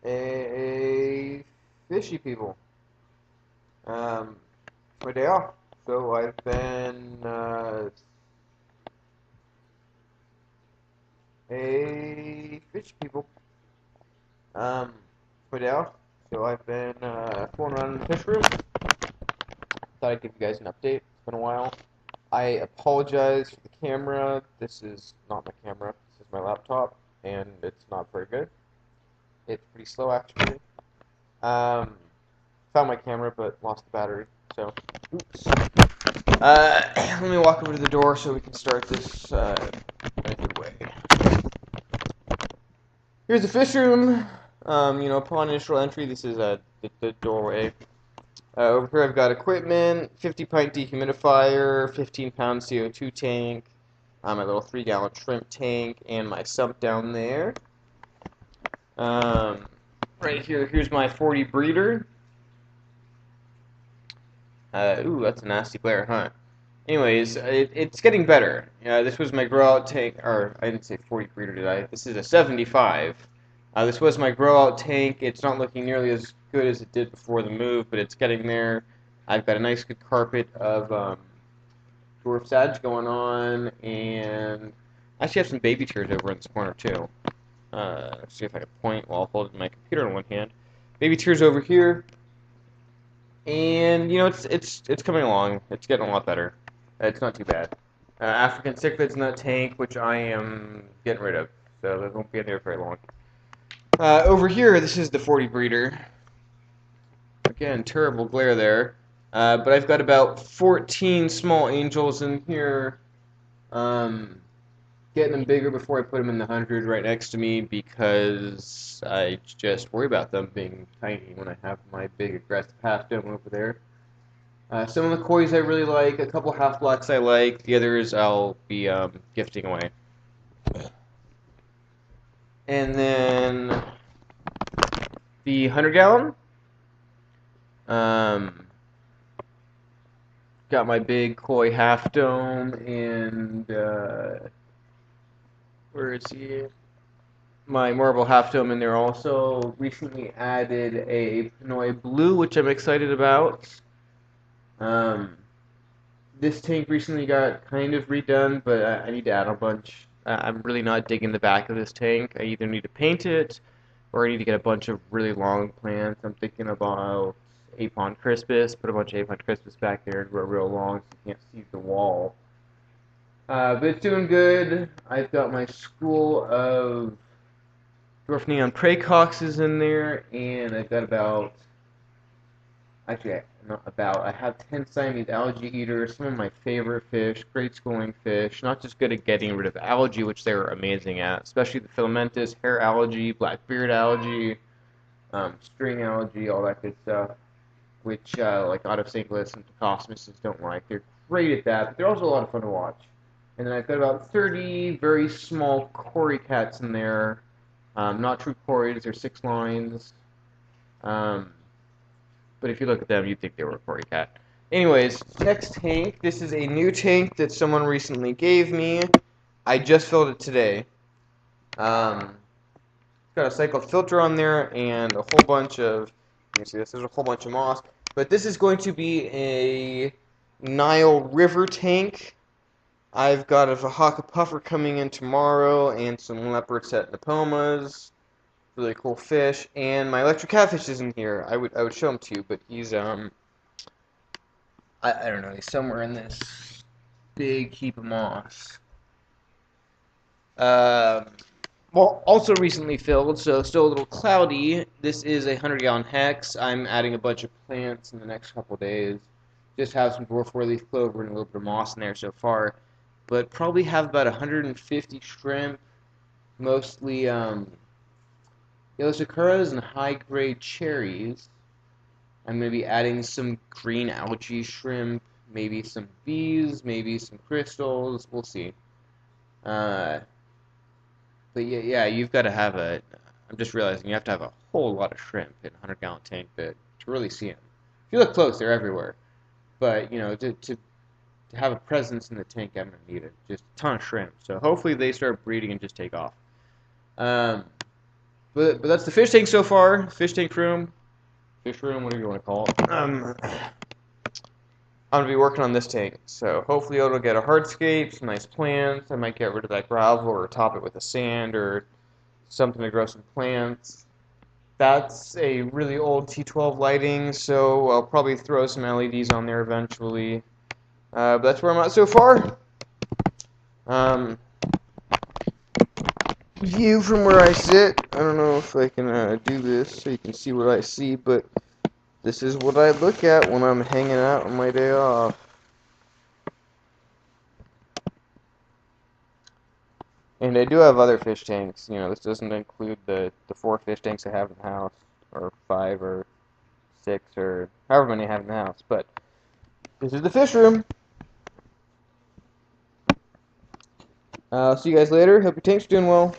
a fishy people. My day off. So I've been a fishy people. My day off. So I've been fooling around in the fish room. Thought I'd give you guys an update. It's been a while. I apologize for the camera. This is not my camera. This is my laptop, and it's not very good. It's pretty slow actually. Um, Found my camera, but lost the battery. So, oops. Let me walk over to the door so we can start this in a good way. Here's the fish room. Upon initial entry, this is the doorway. Over here, I've got equipment: 50-pint dehumidifier, 15-pound CO2 tank, my little 3-gallon shrimp tank, and my sump down there. Right here, here's my 40 breeder. Ooh, that's a nasty glare, huh? Anyways, it's getting better. This was my grow out tank, or I didn't say 40 breeder, did I? This is a 75. This was my grow out tank. It's not looking nearly as good as it did before the move, but it's getting there. I've got a nice good carpet of dwarf sage going on, and I actually have some baby tears over in this corner too. Let's see if I can point while holding my computer in one hand. Baby tears over here. And it's coming along. It's getting a lot better. It's not too bad. African cichlids in that tank, which I am getting rid of, so they won't be in there very long. Over here, this is the 40 breeder. Again, terrible glare there. But I've got about 14 small angels in here. Getting them bigger before I put them in the 100 right next to me because I just worry about them being tiny when I have my big aggressive half dome over there. Some of the koi I really like, a couple half blocks I like, the others I'll be gifting away. And then the 100-gallon. Got my big koi half dome and where is he? My marble half dome in there also. Recently added a Pinoy blue, which I'm excited about. This tank recently got kind of redone, but I need to add a bunch. I'm really not digging the back of this tank. I either need to paint it, or I need to get a bunch of really long plants. I'm thinking about Apon crispus, put a bunch of Apon crispus back there and grow real long so you can't see the wall. But it's doing good. I've got my school of dwarf neon praecoxes in there, and I've got I have 10 Siamese algae eaters, some of my favorite fish, great schooling fish, not just good at getting rid of algae, which they're amazing at, especially the filamentous, hair algae, black beard algae, string algae, all that good stuff, which like Autocinglus and Tocosmuses don't like. They're great at that, but they're also a lot of fun to watch. And then I've got about 30 very small cory cats in there. Not true cories, they're 6 lines. But if you look at them, you'd think they were a cory cat. Anyways, next tank. This is a new tank that someone recently gave me. I just filled it today. It's got a cycled filter on there and a whole bunch of, you can see this, there's a whole bunch of moss. But this is going to be a Nile River tank. I've got a Vahaka puffer coming in tomorrow and some leopard set Nepomas. Really cool fish, and my electric catfish is in here. I would show him to you, but he's I don't know, he's somewhere in this big heap of moss. Well, also recently filled, so still a little cloudy. This is a 100-gallon hex. I'm adding a bunch of plants in the next couple days. Just have some dwarf four-leaf clover and a little bit of moss in there so far, but probably have about 150 shrimp, mostly yellow sakuras and high-grade cherries. I'm going to be adding some green algae shrimp, maybe some bees, maybe some crystals. We'll see. But yeah, you've got to have I'm just realizing you have to have a whole lot of shrimp in a 100-gallon tank to really see them. If you look close, they're everywhere. But, to have a presence in the tank, I'm going to need just a ton of shrimp. So hopefully they start breeding and just take off. but that's the fish tank so far. Fish tank room. Fish room, whatever you want to call it. I'm going to be working on this tank, so hopefully it'll get a hardscape, some nice plants. I might get rid of that gravel or top it with a sand or something to grow some plants. That's a really old T12 lighting, so I'll probably throw some LEDs on there eventually. But that's where I'm at so far. View from where I sit. I don't know if I can do this so you can see what I see, but this is what I look at when I'm hanging out on my day off. And I do have other fish tanks. You know, this doesn't include the 4 fish tanks I have in the house, or 5 or 6 or however many I have in the house. But this is the fish room. I'll see you guys later. Hope your tank's doing well.